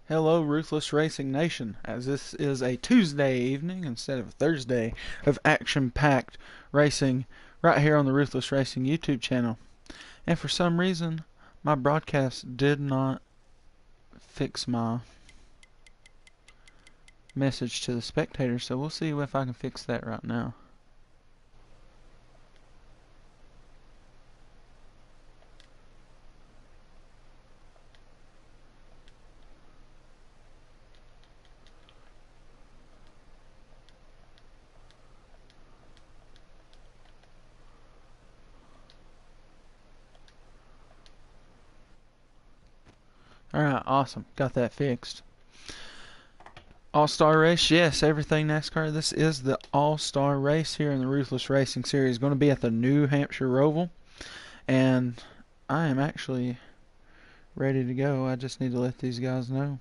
Hello, Ruthless Racing Nation, as this is a Tuesday evening instead of a Thursday of action-packed racing right here on the Ruthless Racing YouTube channel. And for some reason, my broadcast did not fix my message to the spectators, so we'll see if I can fix that right now. Alright, awesome. Got that fixed. All-Star Race, yes, everything NASCAR. This is the All-Star Race here in the Ruthless Racing Series. Going to be at the New Hampshire Roval, and I am actually ready to go. I just need to let these guys know.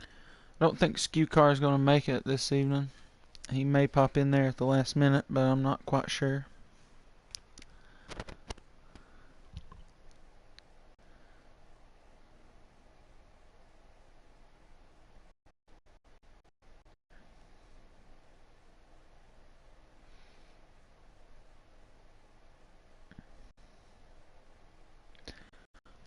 I don't think Skew Car is going to make it this evening. He may pop in there at the last minute, but I'm not quite sure.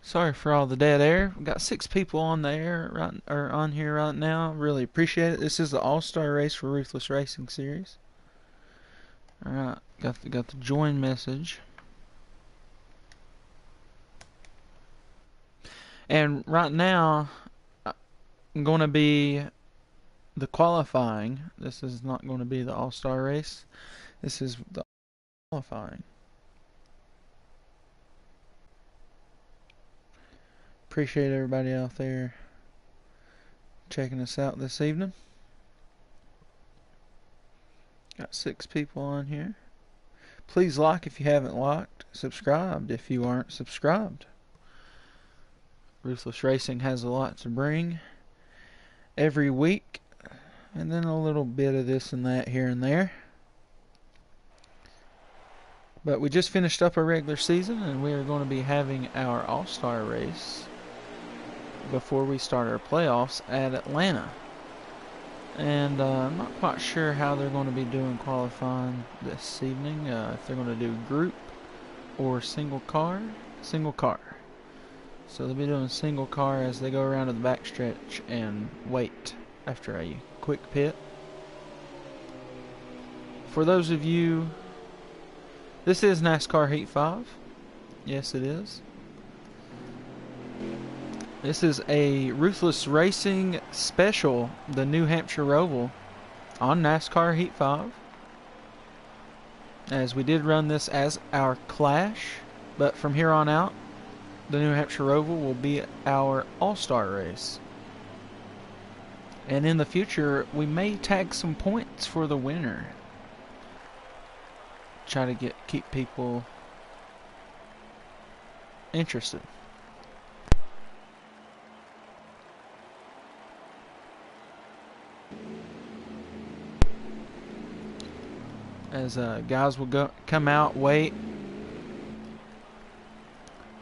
Sorry for all the dead air. We've got 6 people on the air on here right now. Really appreciate it. This is the All-Star Race for Ruthless Racing Series. Alright, got the join message. And right now, I'm going to be the qualifying. This is not going to be the All-Star Race. This is the qualifying. Appreciate everybody out there checking us out this evening. Got 6 people on here. Please like if you haven't liked, subscribed if you aren't subscribed. Ruthless Racing has a lot to bring every week, and then a little bit of this and that here and there. But we just finished up our regular season, and we are going to be having our All-Star Race before we start our playoffs at Atlanta. And I'm not quite sure how they're going to be doing qualifying this evening. If they're going to do group or single car. So they'll be doing single car as they go around to the backstretch and wait after a quick pit. For those of you, this is NASCAR Heat 5. Yes, it is. This is a Ruthless Racing special, the New Hampshire Roval, on NASCAR Heat 5. As we did run this as our Clash, but from here on out, the New Hampshire Roval will be our All-Star Race. And in the future, we may tag some points for the winner. Try to keep people interested. As guys will come out, wait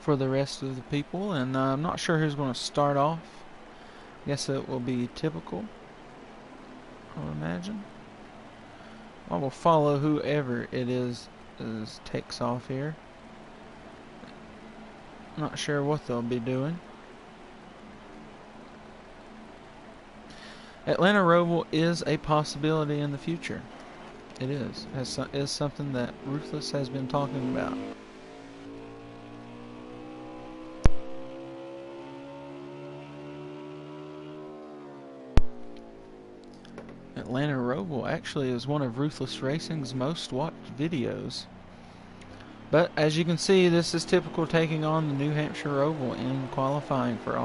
for the rest of the people, and I'm not sure who's going to start off. I guess it will be typical, I would imagine. I will follow whoever it is takes off here. Not sure what they'll be doing. Atlanta Roval is a possibility in the future. It is something that Ruthless has been talking about. Atlanta Roval actually is one of Ruthless Racing's most watched videos. But as you can see, this is typical taking on the New Hampshire Roval in qualifying for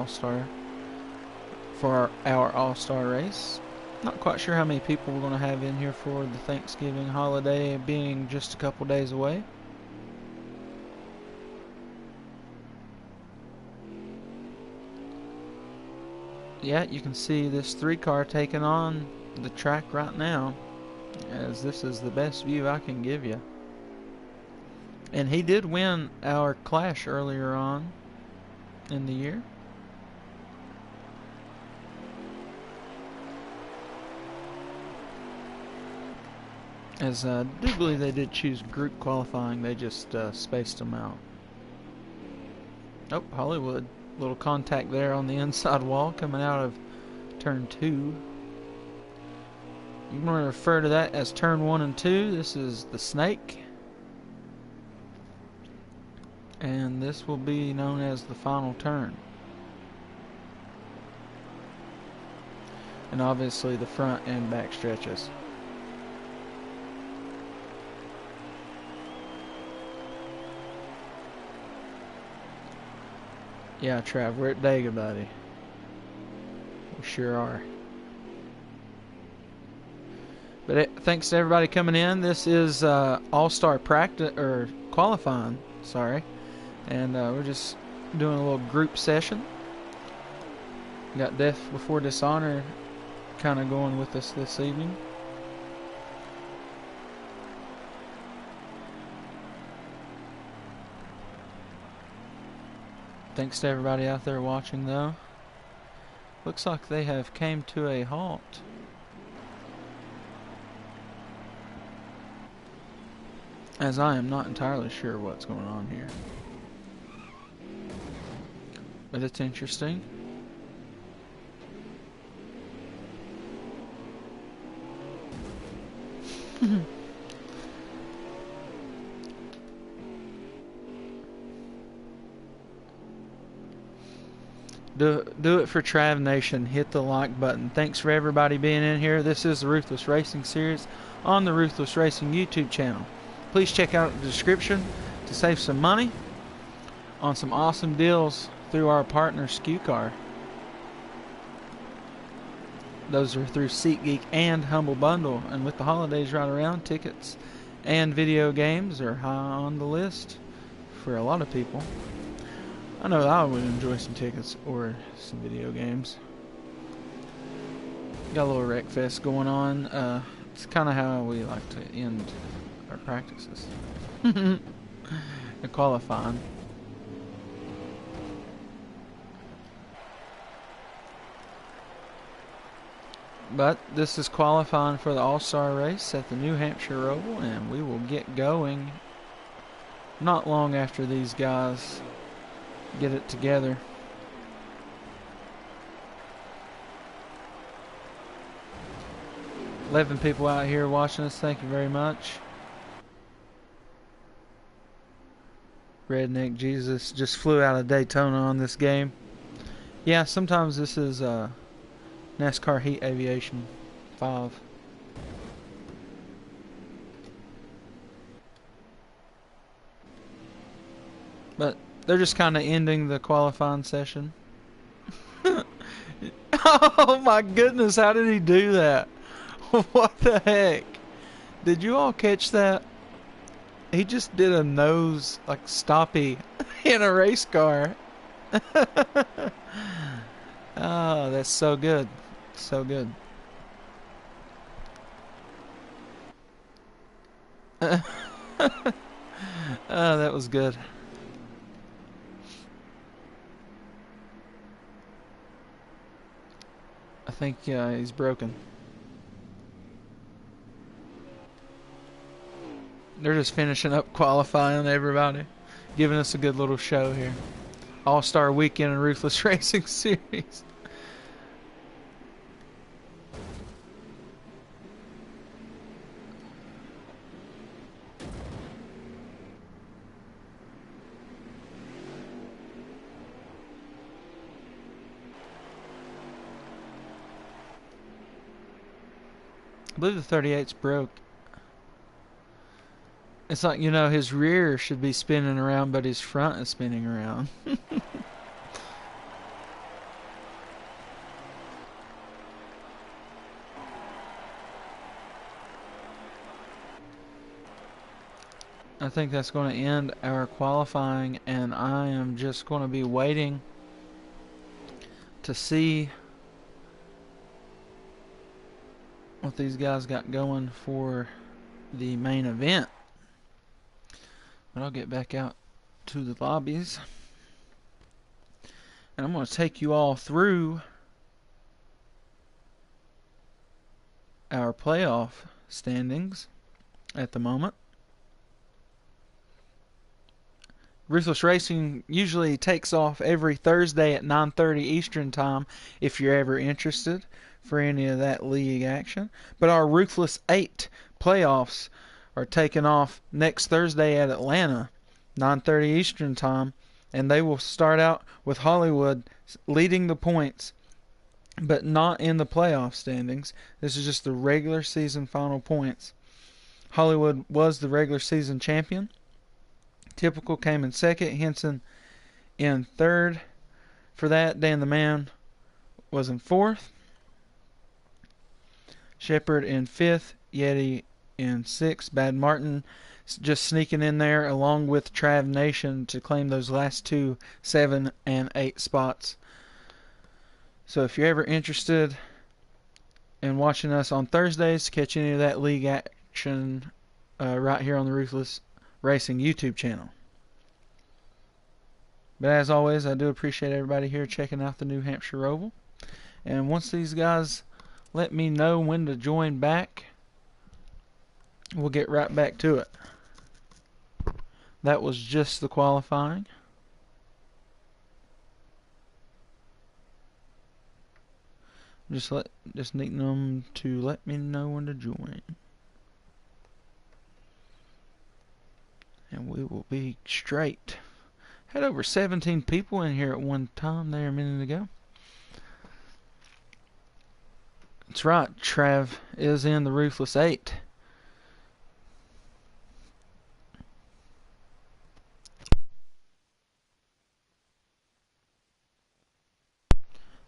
our All-Star race. Not quite sure how many people we're going to have in here for the Thanksgiving holiday being just a couple days away. Yeah, you can see this 3-car taking on the track right now, as this is the best view I can give you. And he did win our Clash earlier on. in the year. As I do believe they did choose group qualifying, they just spaced them out. Oh, Hollywood. Little contact there on the inside wall coming out of turn 2. You want to refer to that as turn 1 and 2. This is the snake. And this will be known as the final turn. And obviously the front and back stretches. Yeah, Trav, we're at Dega, buddy. We sure are. But thanks to everybody coming in. This is All-Star practice or qualifying, sorry. And we're just doing a little group session. Got Death Before Dishonor kind of going with us this evening. Thanks to everybody out there watching, though. Looks like they have came to a halt. As I am not entirely sure what's going on here. But it's interesting. Do it for Trav Nation. Hit the like button. Thanks for everybody being in here. This is the Ruthless Racing series on the Ruthless Racing YouTube channel. Please check out the description to save some money on some awesome deals through our partner SKU-Car. Those are through SeatGeek and Humble Bundle. And with the holidays right around, tickets and video games are high on the list for a lot of people. I know I would enjoy some tickets or some video games. Got a little wreck fest going on. It's kind of how we like to end our practices. And qualifying. But this is qualifying for the All-Star race at the New Hampshire Roval, and we will get going not long after these guys get it together. $11 people out here watching us. Thank you very much. Redneck Jesus just flew out of Daytona on this game. Yeah, sometimes this is NASCAR Heat Aviation 5. But they're just kind of ending the qualifying session. Oh my goodness, how did he do that? What the heck? Did you all catch that? He just did a nose, like, stoppy in a race car. Oh, that's so good. So good. Oh, that was good. I think he's broken. They're just finishing up qualifying everybody. Giving us a good little show here. All-Star Weekend and Ruthless Racing Series. I believe the 38's broke. It's like, you know, his rear should be spinning around, but his front is spinning around. I think that's going to end our qualifying, and I am just going to be waiting to see what these guys got going for the main event. But I'll get back out to the lobbies. And I'm going to take you all through our playoff standings at the moment. Ruthless Racing usually takes off every Thursday at 9:30 Eastern Time if you're ever interested for any of that league action. But our Ruthless 8 playoffs are taking off next Thursday at Atlanta, 9:30 Eastern Time, and they will start out with Hollywood leading the points, but not in the playoff standings. This is just the regular season final points. Hollywood was the regular season champion. Typical came in second, Henson in third. For that, Dan the Man was in fourth. Shepard in fifth, Yeti in sixth. Bad Martin just sneaking in there along with Trav Nation to claim those last two 7 and 8 spots. So if you're ever interested in watching us on Thursdays, catch any of that league action right here on the Ruthless Racing YouTube channel. But as always, I do appreciate everybody here checking out the new Hampshire Roval. And once these guys let me know when to join back, we'll get right back to it. That was just the qualifying. Just needing them to let me know when to join. And we will be straight. Had over 17 people in here at one time there a minute ago. That's right, Trav is in the Ruthless 8.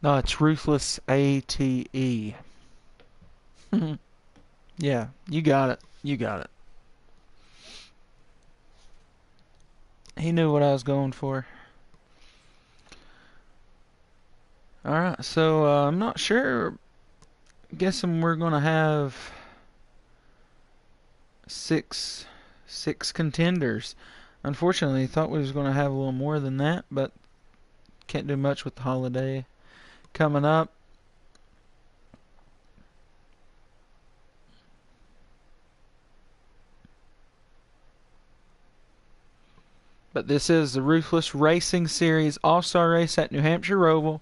No, it's Ruthless ATE. Yeah, you got it. You got it. He knew what I was going for. Alright, so I'm not sure. Guessing we're going to have six contenders. Unfortunately, thought we was going to have a little more than that, but can't do much with the holiday coming up. But this is the Ruthless Racing Series All-Star Race at New Hampshire Roval,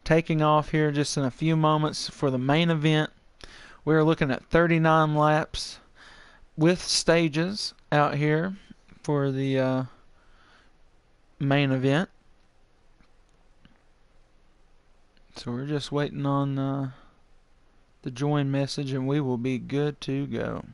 taking off here just in a few moments for the main event. We're looking at 39 laps with stages out here for the main event. So we're just waiting on the join message and we will be good to go.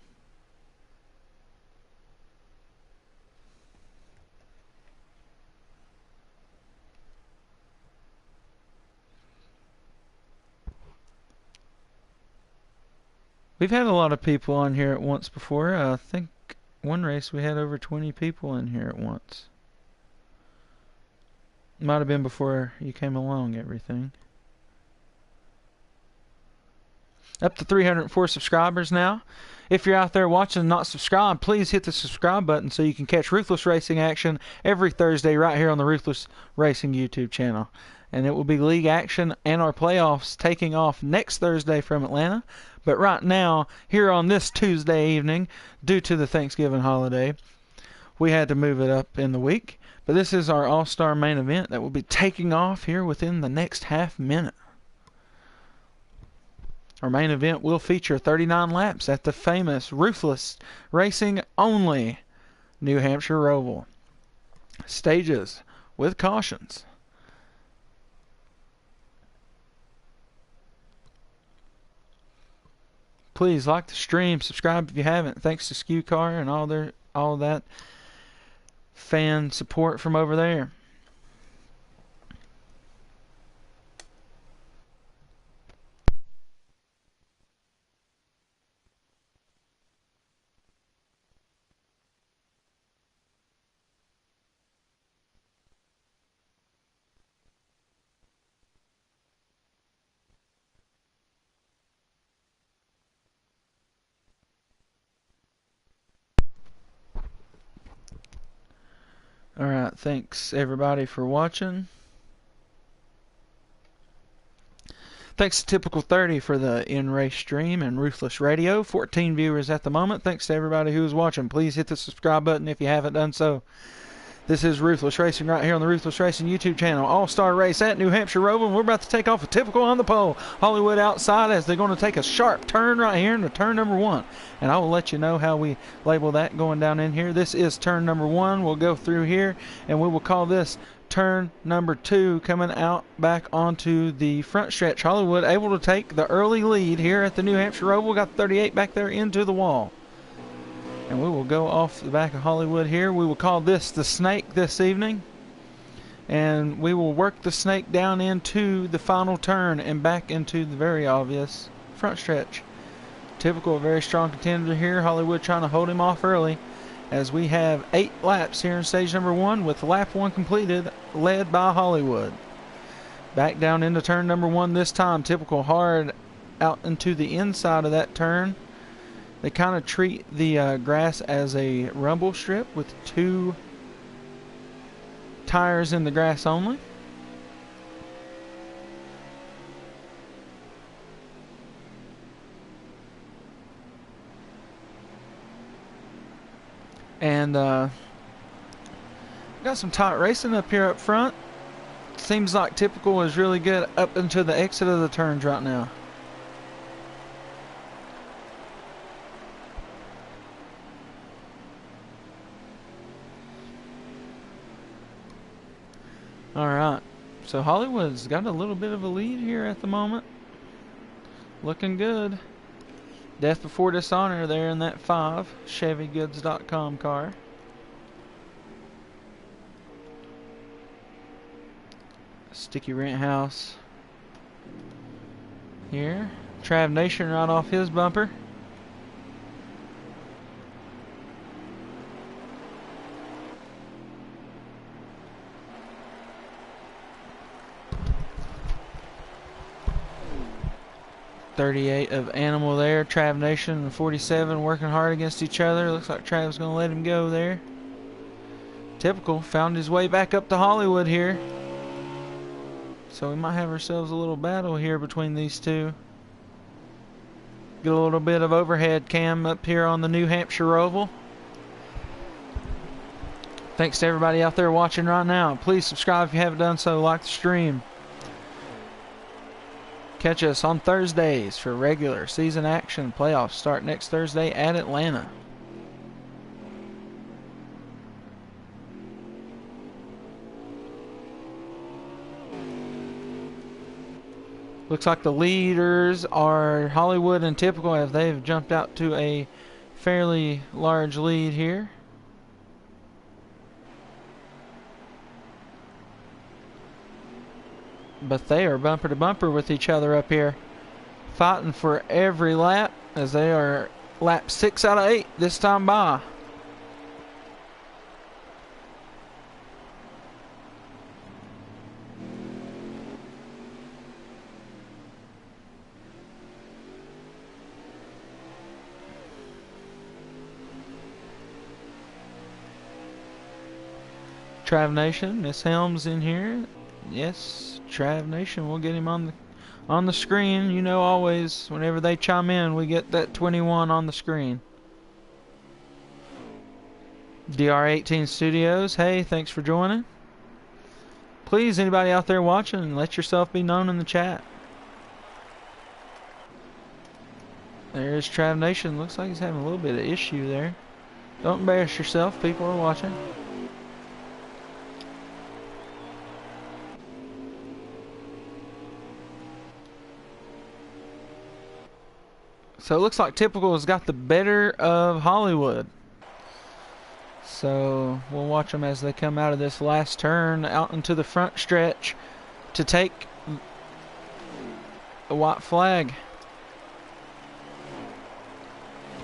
We've had a lot of people on here at once before. I think one race we had over 20 people in here at once. Might have been before you came along, everything. Up to 304 subscribers now. If you're out there watching and not subscribed, please hit the subscribe button so you can catch Ruthless Racing action every Thursday right here on the Ruthless Racing YouTube channel. And it will be league action and our playoffs taking off next Thursday from Atlanta. But right now, here on this Tuesday evening, due to the Thanksgiving holiday, we had to move it up in the week. But this is our all-star main event that will be taking off here within the next half minute. Our main event will feature 39 laps at the famous Ruthless Racing only New Hampshire Roval. Stages with cautions. Please like the stream, subscribe if you haven't. Thanks to Skew Car and all that fan support from over there. Alright, thanks everybody for watching. Thanks to Typical 30 for the in-race stream and Ruthless Radio. 14 viewers at the moment. Thanks to everybody who is watching. Please hit the subscribe button if you haven't done so. This is Ruthless Racing right here on the Ruthless Racing YouTube channel. All-Star race at New Hampshire Roval. We're about to take off a Typical on the pole. Hollywood outside as they're going to take a sharp turn right here into turn number 1. And I will let you know how we label that going down in here. This is turn number 1. We'll go through here and we will call this turn number 2, coming out back onto the front stretch. Hollywood able to take the early lead here at the New Hampshire Roval. Got 38 back there into the wall. And we will go off the back of Hollywood here. We will call this the snake this evening. And we will work the snake down into the final turn and back into the very obvious front stretch. Typical, a very strong contender here. Hollywood trying to hold him off early, as we have 8 laps here in stage number 1, with lap 1 completed, led by Hollywood. Back down into turn number 1 this time. Typical hard out into the inside of that turn. They kind of treat the grass as a rumble strip with 2 tires in the grass only. And got some tight racing up here up front. Seems like Typical is really good up into the exit of the turns right now. Alright, so Hollywood's got a little bit of a lead here at the moment. Looking good. Death Before Dishonor there in that 5 ChevyGoods.com car. Sticky Rent House here. Trav Nation right off his bumper. .38 of Animal there. Trav Nation and 47 working hard against each other. Looks like Trav's going to let him go there. Typical found his way back up to Hollywood here. So we might have ourselves a little battle here between these two. Get a little bit of overhead cam up here on the New Hampshire Roval. Thanks to everybody out there watching right now. Please subscribe if you haven't done so. Like the stream. Catch us on Thursdays for regular season action. Playoffs start next Thursday at Atlanta. Looks like the leaders are Hollywood and Typical, as they've jumped out to a fairly large lead here. But they are bumper to bumper with each other up here, fighting for every lap, as they are lap 6 out of 8 this time by. Trav Nation, Miss Helms in here. Yes, Trav Nation, we'll get him on the screen. You know, always whenever they chime in, we get that 21 on the screen. DR18 Studios, hey, thanks for joining. Please, anybody out there watching, let yourself be known in the chat. There's Trav Nation. Looks like he's having a little bit of issue there. Don't embarrass yourself, people are watching. So it looks like Typical has got the better of Hollywood. So we'll watch them as they come out of this last turn out into the front stretch to take a white flag.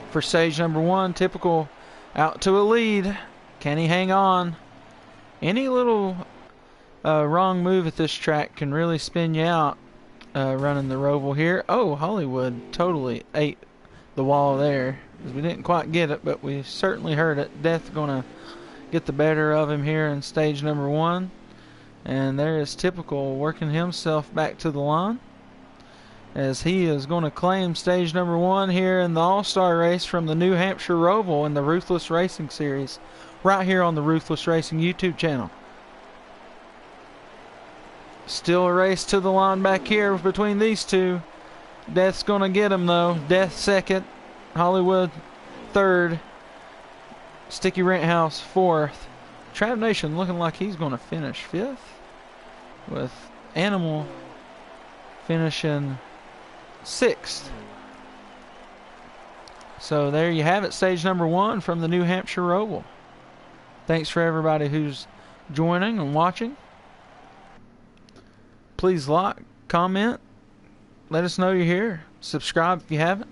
For stage number 1, Typical out to a lead. Can he hang on? Any little wrong move at this track can really spin you out. Running the Roval here. Oh, Hollywood totally ate the wall there. We didn't quite get it, but we certainly heard it. Death gonna get the better of him here in stage number 1. And there is Typical working himself back to the line. as he is going to claim stage number 1 here in the All-Star race from the New Hampshire Roval in the Ruthless Racing Series, right here on the Ruthless Racing YouTube channel. Still a race to the line back here between these two. Death's going to get him, though. Death second, Hollywood third, Sticky Renthouse fourth. Trav Nation looking like he's going to finish fifth, with Animal finishing sixth. So there you have it, stage number 1 from the New Hampshire Roval. Thanks for everybody who's joining and watching. Please like, comment, let us know you're here. Subscribe if you haven't.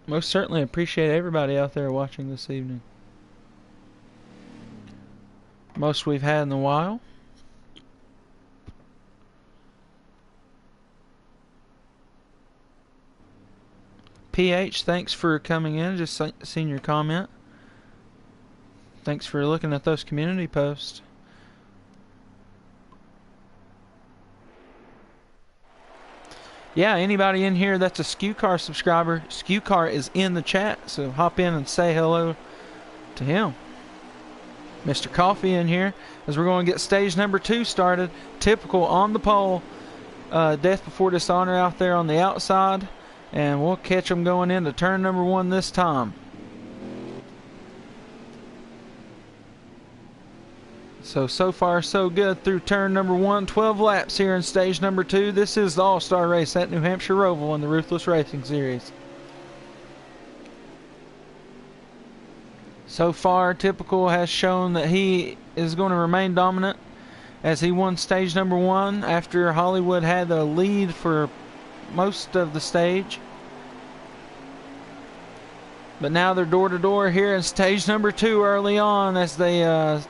Most certainly appreciate everybody out there watching this evening. Most we've had in a while. PH, thanks for coming in. Just seen your comment. Thanks for looking at those community posts. Yeah, anybody in here that's a Skew Car subscriber, Skew Car is in the chat, so hop in and say hello to him. Mr. Coffee in here, as we're going to get stage number 2 started. Typical on the pole. Death Before Dishonor out there on the outside, and we'll catch them going into turn number 1 this time. So far so good through turn number 1. 12 laps here in stage number 2. This is the All-Star race at New Hampshire Roval in the Ruthless Racing Series. So far, Typical has shown that he is going to remain dominant, as he won stage number 1 after Hollywood had the lead for most of the stage. But now they're door to door here in stage number 2 early on, as they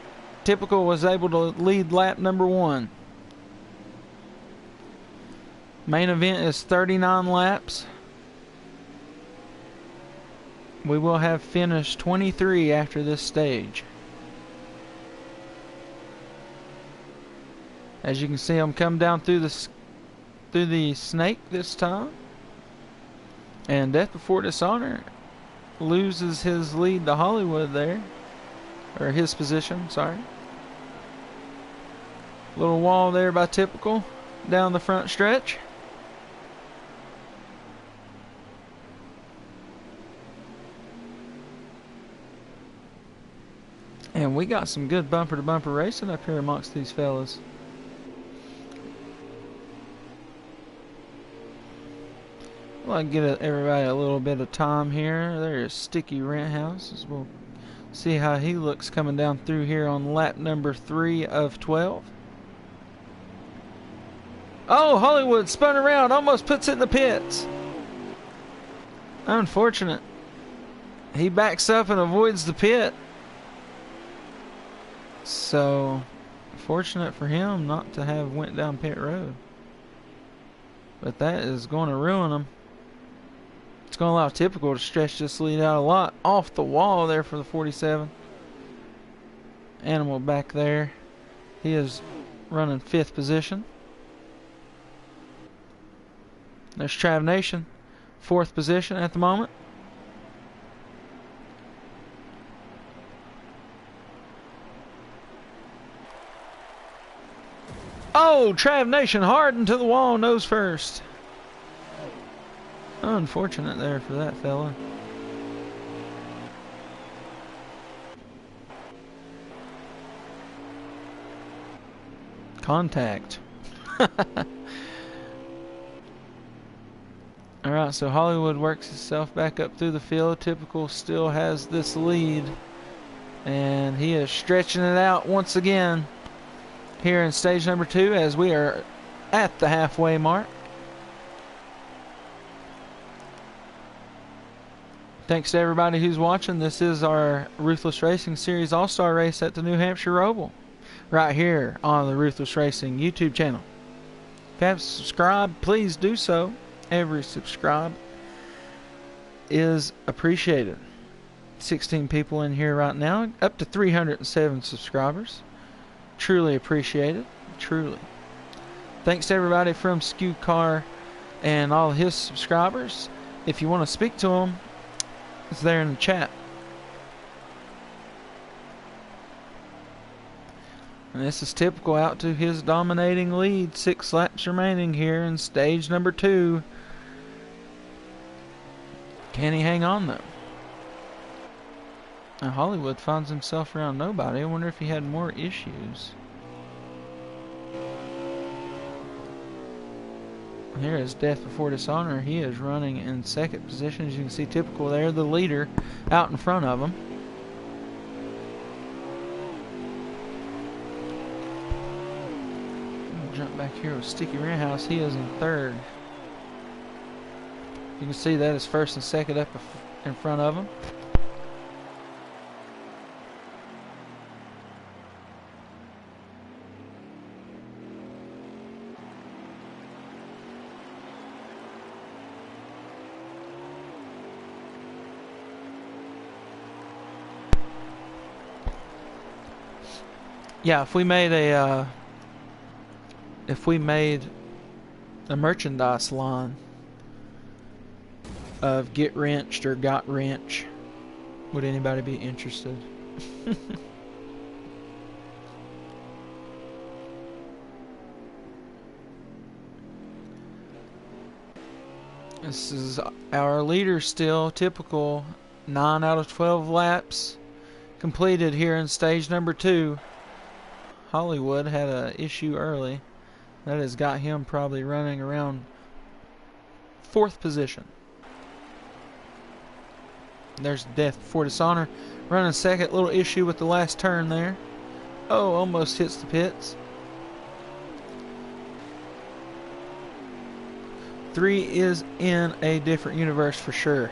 Typical was able to lead lap number 1. Main event is 39 laps. We will have finished 23 after this stage. As you can see, I'm coming down through the snake this time, and Death Before Dishonor loses his lead to Hollywood there, or his position, sorry. Little wall there by Typical down the front stretch. And we got some good bumper-to-bumper racing up here amongst these fellas. I'd like to get everybody a little bit of time here. There's Sticky Renthouse. We'll see how he looks coming down through here on lap number 3 of 12. Oh, Hollywood spun around, almost puts it in the pits. Unfortunate. He backs up and avoids the pit. So, fortunate for him not to have went down pit road. But that is going to ruin him. It's going to allow Typical to stretch this lead out a lot. Off the wall there for the 47. Animal back there. He is running 5th position. There's Trav Nation, 4th position at the moment. Oh, Trav Nation hard into the wall, nose first. Unfortunate there for that fella. Contact. Alright, so Hollywood works itself back up through the field. Typical still has this lead, and he is stretching it out once again here in stage number 2 as we are at the halfway mark. Thanks to everybody who's watching. This is our Ruthless Racing Series All-Star race at the New Hampshire Roval, right here on the Ruthless Racing YouTube channel. If you haven't subscribed, please do so. Every subscribe is appreciated. 16 people in here right now, up to 307 subscribers. Truly appreciate it. Truly. Thanks to everybody from Skew Car and all his subscribers. If you want to speak to them, it's there in the chat. And this is typical out to his dominating lead. 6 laps remaining here in stage number 2. Can he hang on though? Now Hollywood finds himself around nobody. I wonder if he had more issues. Here is Death Before Dishonor. He is running in second position. As you can see, typical there, the leader out in front of him. Jump back here with Sticky Rittenhouse. He is in third. You can see that is first and second up in front of him. Yeah, if we made a merchandise line of Get Wrenched or Got Wrench, would anybody be interested? This is our leader still, typical. 9 out of 12 laps completed here in stage number 2. Hollywood had an issue early. That has got him probably running around 4th position. There's Death Before Dishonor running second. Little issue with the last turn there. Oh, almost hits the pits. 3 is in a different universe for sure.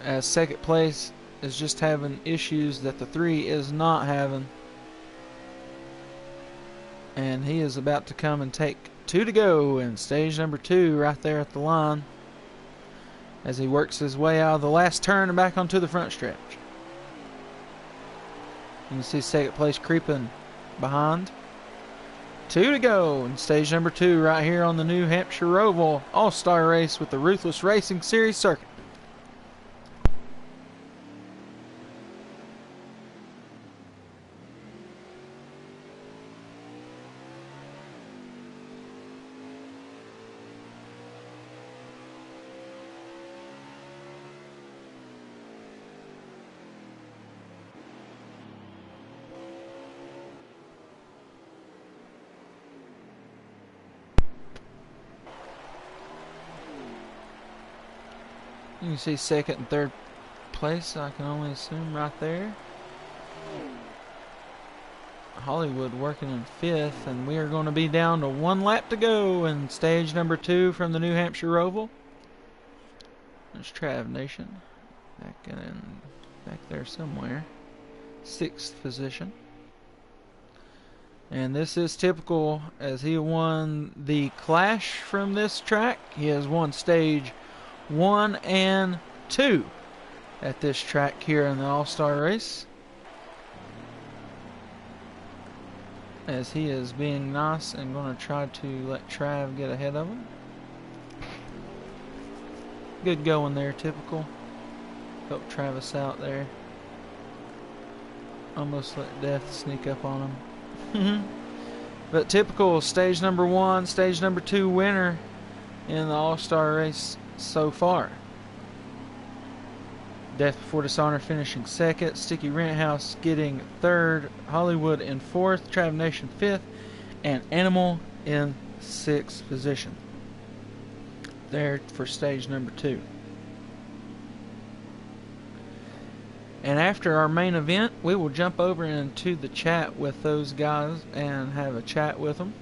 As second place is just having issues that the 3 is not having. And he is about to come and take 2 to go in stage number 2 right there at the line, as he works his way out of the last turn and back onto the front stretch. You can see second place creeping behind. 2 to go in stage number 2 right here on the new Hampshire Roval All-Star Race with the Ruthless Racing Series circuit. You can see second and third place, I can only assume, right there. Hollywood working in 5th, and we are going to be down to 1 lap to go in stage number 2 from the New Hampshire Roval. There's Trav Nation back there somewhere. 6th position. And this is typical, as he won the Clash from this track. He has won stage 1 and 2 at this track here in the All-Star Race, as he is being nice and going to try to let Trav get ahead of him. Good going there, typical. Help Travis out there. Almost let Death sneak up on him. But typical, stage number 1, stage number 2 winner in the All-Star Race so far. Death Before Dishonor finishing 2nd, Sticky Rittenhouse getting 3rd, Hollywood in 4th, Trav Nation 5th, and Animal in 6th position. There for stage number 2. And after our main event, we will jump over into the chat with those guys and have a chat with them.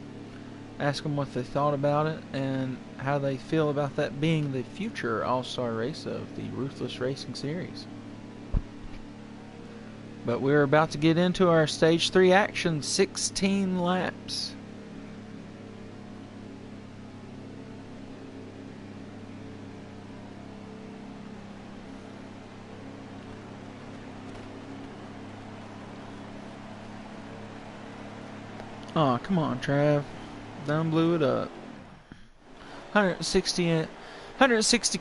Ask them what they thought about it and how they feel about that being the future All-Star race of the Ruthless Racing Series. But we're about to get into our Stage 3 action, 16 laps. Oh, come on, Trav. Done blew it up. 160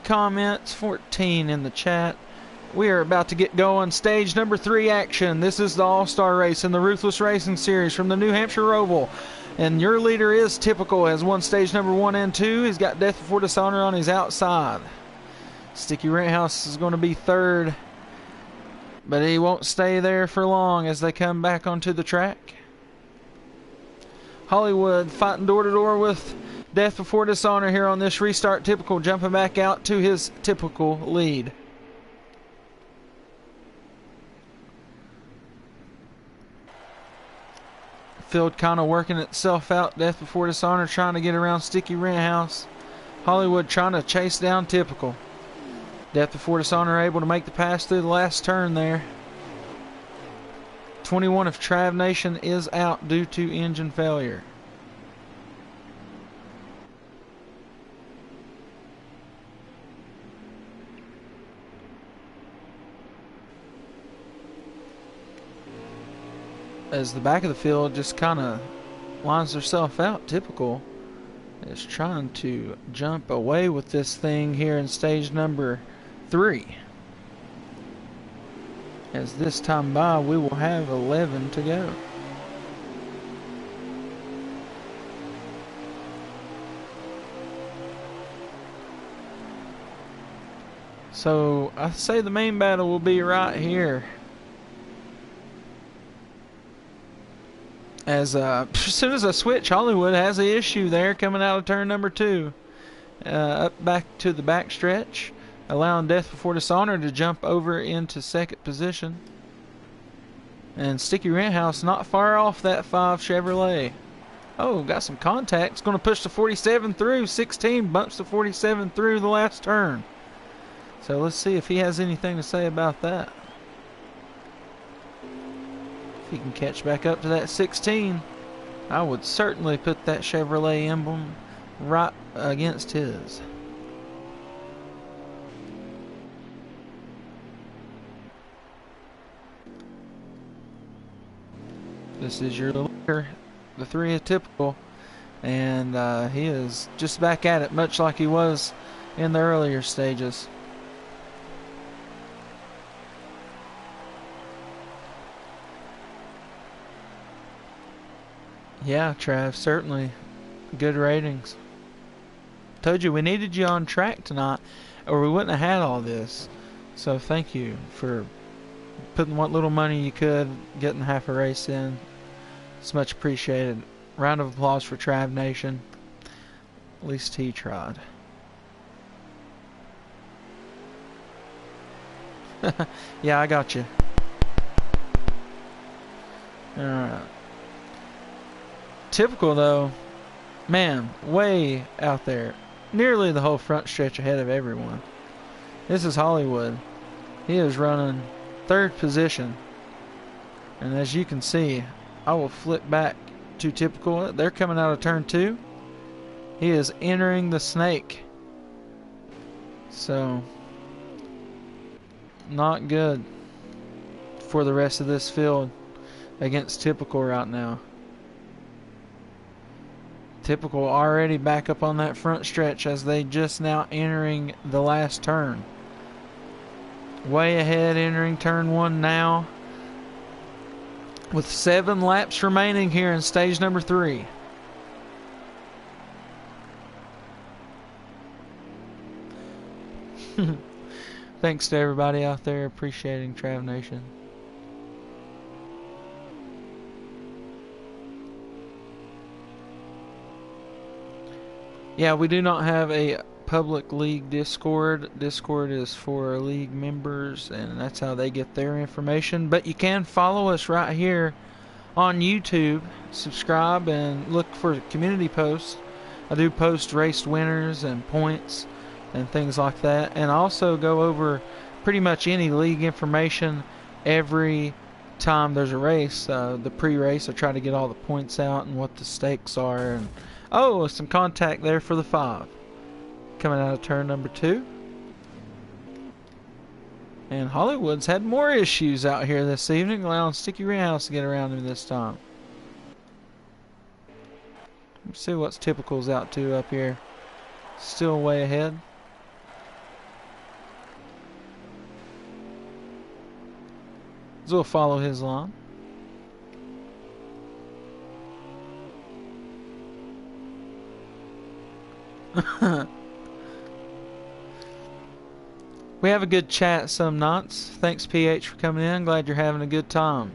comments, 14 in the chat. We are about to get going. Stage number 3 action. This is the All-Star race in the Ruthless Racing Series from the New Hampshire Roval. And your leader is Typical, has won stage number 1 and 2. He's got Death Before Dishonor on his outside. Sticky Renthouse is going to be third, but he won't stay there for long as they come back onto the track. Hollywood fighting door to door with Death Before Dishonor here on this restart. Typical jumping back out to his typical lead. Field kind of working itself out. Death Before Dishonor trying to get around Sticky Renthouse. Hollywood trying to chase down Typical. Death Before Dishonor able to make the pass through the last turn there. 21 of Trav Nation is out due to engine failure. As the back of the field just kind of lines herself out, Typical is trying to jump away with this thing here in stage number 3. As this time by, we will have 11 to go. So I say the main battle will be right here. As soon as I switch, Hollywood has an issue there coming out of turn number 2. Up back to the back stretch, allowing Death Before Dishonor to jump over into second position. And Sticky Renthouse not far off that 5 Chevrolet. Oh, got some contacts. Going to push the 47 through. 16 bumps the 47 through the last turn. So let's see if he has anything to say about that. If he can catch back up to that 16, I would certainly put that Chevrolet emblem right against his. This is your leader, the 3 is Typical, and he is just back at it, much like he was in the earlier stages. Yeah, Trav, certainly good ratings. Told you we needed you on track tonight, or we wouldn't have had all this. So thank you for putting what little money you could, getting half a race in. It's much appreciated. Round of applause for Trav Nation. At least he tried. Yeah, I got you. Alright. Typical though, man, way out there. Nearly the whole front stretch ahead of everyone. This is Hollywood. He is running 3rd position. And as you can see, I will flip back to Typical. They're coming out of turn 2. He is entering the snake. So, not good for the rest of this field against Typical right now. Typical already back up on that front stretch as they just now entering the last turn. Way ahead entering turn 1 now. With 7 laps remaining here in stage number 3. Thanks to everybody out there appreciating Trav Nation. Yeah, we do not have a public league Discord. Discord is for league members, and that's how they get their information. But you can follow us right here on YouTube. Subscribe and look for community posts. I do post race winners and points and things like that. And I also go over pretty much any league information every time there's a race. The pre-race, I try to get all the points out and what the stakes are. And oh, some contact there for the 5. Coming out of turn number 2. And Hollywood's had more issues out here this evening, allowing Sticky Renthouse to get around him this time. Let's see what's Typical's out to up here. Still way ahead. So we'll follow his line. We have a good chat some nights. Thanks, PH, for coming in. Glad you're having a good time.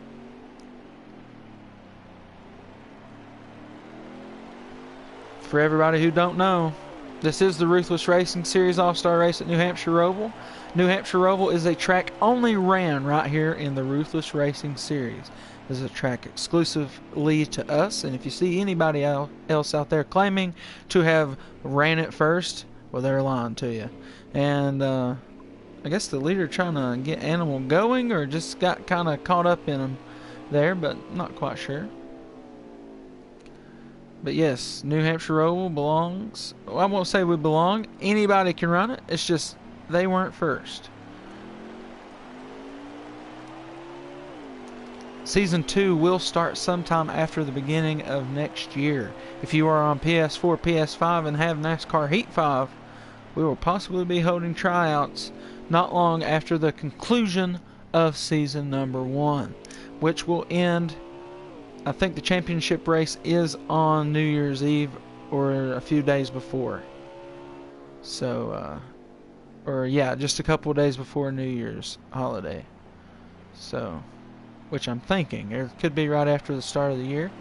For everybody who don't know, this is the Ruthless Racing Series All-Star Race at New Hampshire Roval. New Hampshire Roval is a track only ran right here in the Ruthless Racing Series. This is a track exclusively to us, and if you see anybody else out there claiming to have ran it first, well, they're lying to you. And I guess the leader trying to get Animal going, or just got kind of caught up in him there, but not quite sure. But yes, New Hampshire Roval belongs. Well, I won't say we belong. Anybody can run it. It's just they weren't first. Season 2 will start sometime after the beginning of next year. If you are on PS4, PS5, and have NASCAR Heat 5, we will possibly be holding tryouts not long after the conclusion of season number 1, which will end. I think the championship race is on New Year's Eve or a few days before. So, or yeah, just a couple of days before New Year's holiday. So, which I'm thinking it could be right after the start of the year.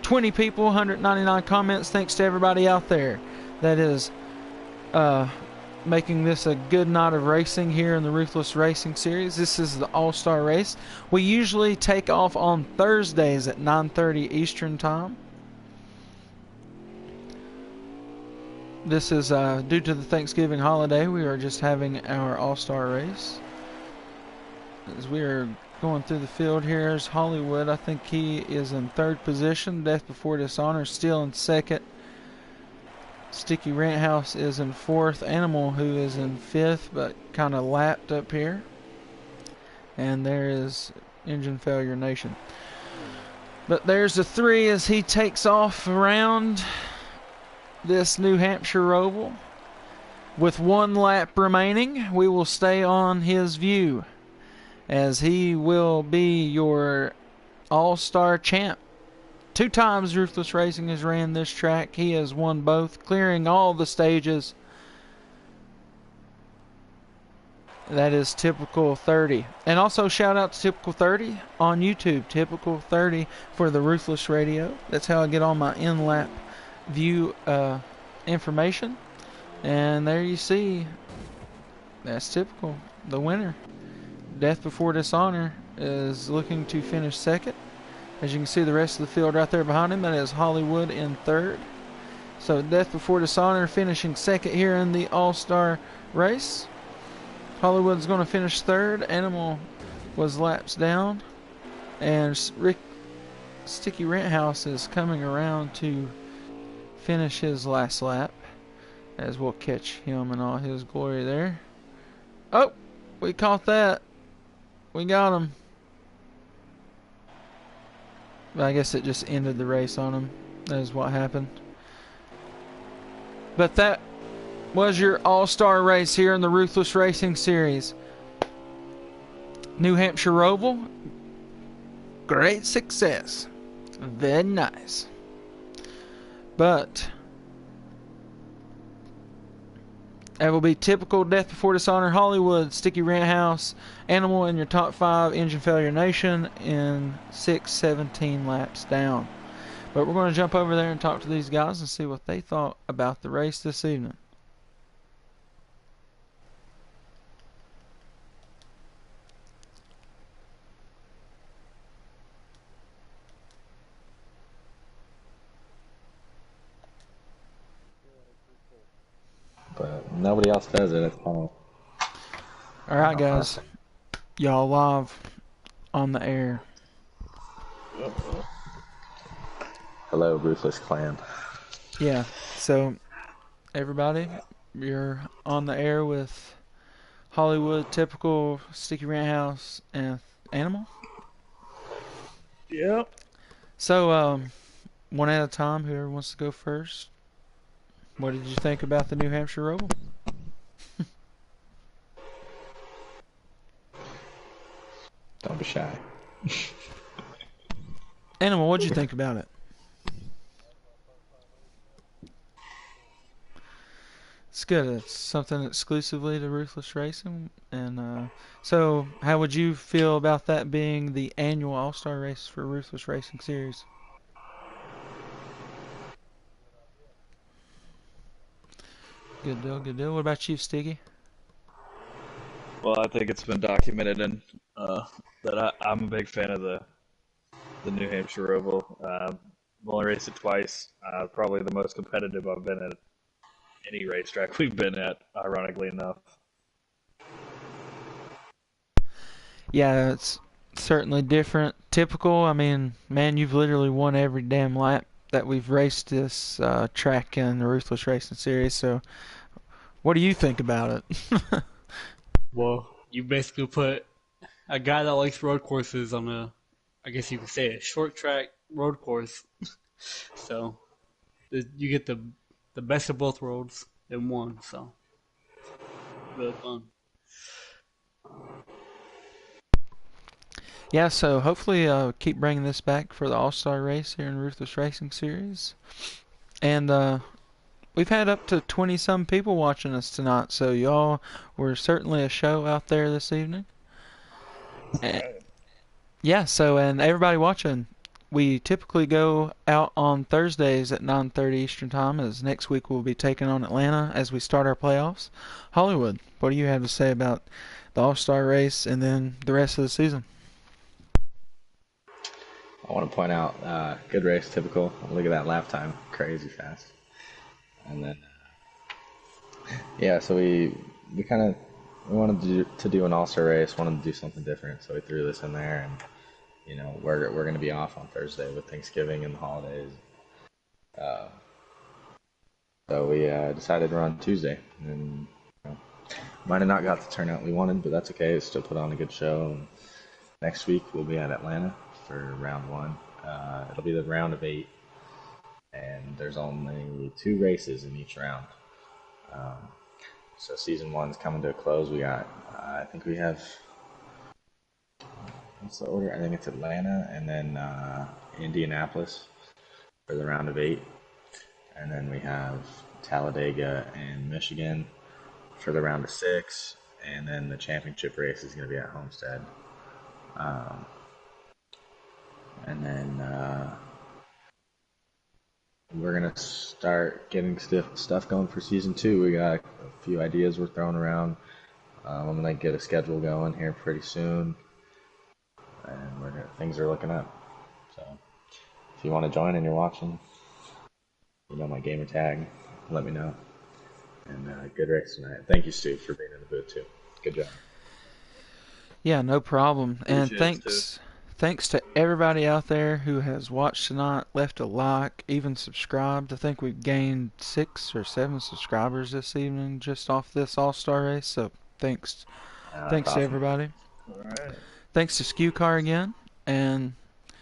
20 people, 199 comments. Thanks to everybody out there that is making this a good night of racing here in the Ruthless Racing Series. This is the All-Star Race. We usually take off on Thursdays at 9:30 Eastern Time. This is due to the Thanksgiving holiday. We are just having our All-Star Race. As we are going through the field here is Hollywood. I think he is in 3rd position. Death Before Dishonor still in 2nd. Sticky Renthouse is in 4th. Animal, who is in 5th, but kind of lapped up here. And there is Engine Failure Nation. But there's the 3 as he takes off around this New Hampshire Roval. With 1 lap remaining, we will stay on his view, as he will be your all-star champ. 2 times Ruthless Racing has ran this track. He has won both, clearing all the stages. That is Typical 30. And also shout out to Typical 30 on YouTube. Typical 30 for the Ruthless Radio. That's how I get all my in-lap view information. And there you see, that's Typical, the winner. Death Before Dishonor is looking to finish 2nd. As you can see, the rest of the field right there behind him, that is Hollywood in 3rd. So Death Before Dishonor finishing 2nd here in the All-Star Race. Hollywood's going to finish 3rd. Animal was laps down. And Sticky Renthouse is coming around to finish his last lap, as we'll catch him in all his glory there. Oh, we caught that. We got him. But I guess it just ended the race on him. That is what happened. But that was your all-star race here in the Ruthless Racing Series. New Hampshire Roval, great success. Very nice. But that will be Typical, Death Before Dishonor, Hollywood, Sticky Renthouse, Animal in your top 5, Engine Failure Nation in 6, 17 laps down. But we're going to jump over there and talk to these guys and see what they thought about the race this evening. But nobody else does it. It's kind of... Alright guys, y'all live on the air. Hello, Ruthless Clan. Yeah, so everybody, you're on the air with Hollywood, Typical, Sticky Renthouse, and Animal. Yep. So one at a time. Whoever wants to go first. What did you think about the New Hampshire Roval? Don't be shy. Animal, what did you think about it? It's good. It's something exclusively to Ruthless Racing. And so, how would you feel about that being the annual All-Star race for Ruthless Racing Series? Good deal, good deal. What about you, Stiggy? Well, I think it's been documented and that I'm a big fan of the New Hampshire Roval. I've only raced it twice. Probably the most competitive I've been at any racetrack we've been at, ironically enough. Yeah, it's certainly different. Typical, I mean, man, you've literally won every damn lap that we've raced this track in the Ruthless Racing Series. So, what do you think about it? Well, you basically put a guy that likes road courses on I guess you could say, a short track road course. So you get the best of both worlds in one. So really fun. Yeah, so hopefully keep bringing this back for the All-Star race here in Ruthless Racing Series. And we've had up to 20-some people watching us tonight, so y'all were certainly a show out there this evening. And, yeah, so, and everybody watching, we typically go out on Thursdays at 9:30 Eastern Time, as next week we'll be taking on Atlanta as we start our playoffs. Hollywood, what do you have to say about the All-Star race and then the rest of the season? I want to point out, good race, typical. Look at that lap time, crazy fast. And then, yeah, so we kind of we wanted to do an all-star race, wanted to do something different, so we threw this in there. And we're going to be off on Thursday with Thanksgiving and the holidays, so we decided to run Tuesday. And might have not got the turnout we wanted, but that's okay. Still put on a good show. And next week we'll be at Atlanta for round one. It'll be the round of 8, and there's only 2 races in each round. So season 1's coming to a close. We got, I think we have, what's the order? I think it's Atlanta and then Indianapolis for the round of 8. And then we have Talladega and Michigan for the round of 6. And then the championship race is going to be at Homestead. And then we're going to start getting stuff going for season 2. We got a few ideas we're throwing around. I'm going to get a schedule going here pretty soon. And things are looking up. So if you want to join and you're watching, you know my gamer tag, let me know. And good race tonight. Thank you, Stu, for being in the booth too. Good job. Yeah, no problem. And Appreciate it, thanks to everybody out there who has watched tonight, left a like, even subscribed. I think we've gained 6 or 7 subscribers this evening just off this All-Star race. So thanks to Awesome. everybody. All right. Thanks to Skew Car again. And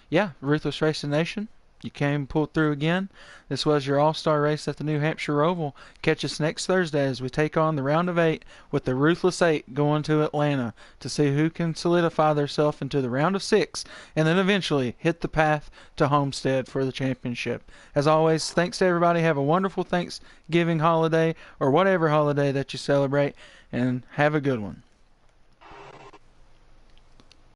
yeah, Ruthless Racing Nation, you came pulled through again. This was your All-Star race at the New Hampshire Roval. Catch us next Thursday as we take on the round of 8 with the Ruthless 8 going to Atlanta to see who can solidify themselves into the round of 6 and then eventually hit the path to Homestead for the championship. As always, thanks to everybody. Have a wonderful Thanksgiving holiday or whatever holiday that you celebrate, and have a good one.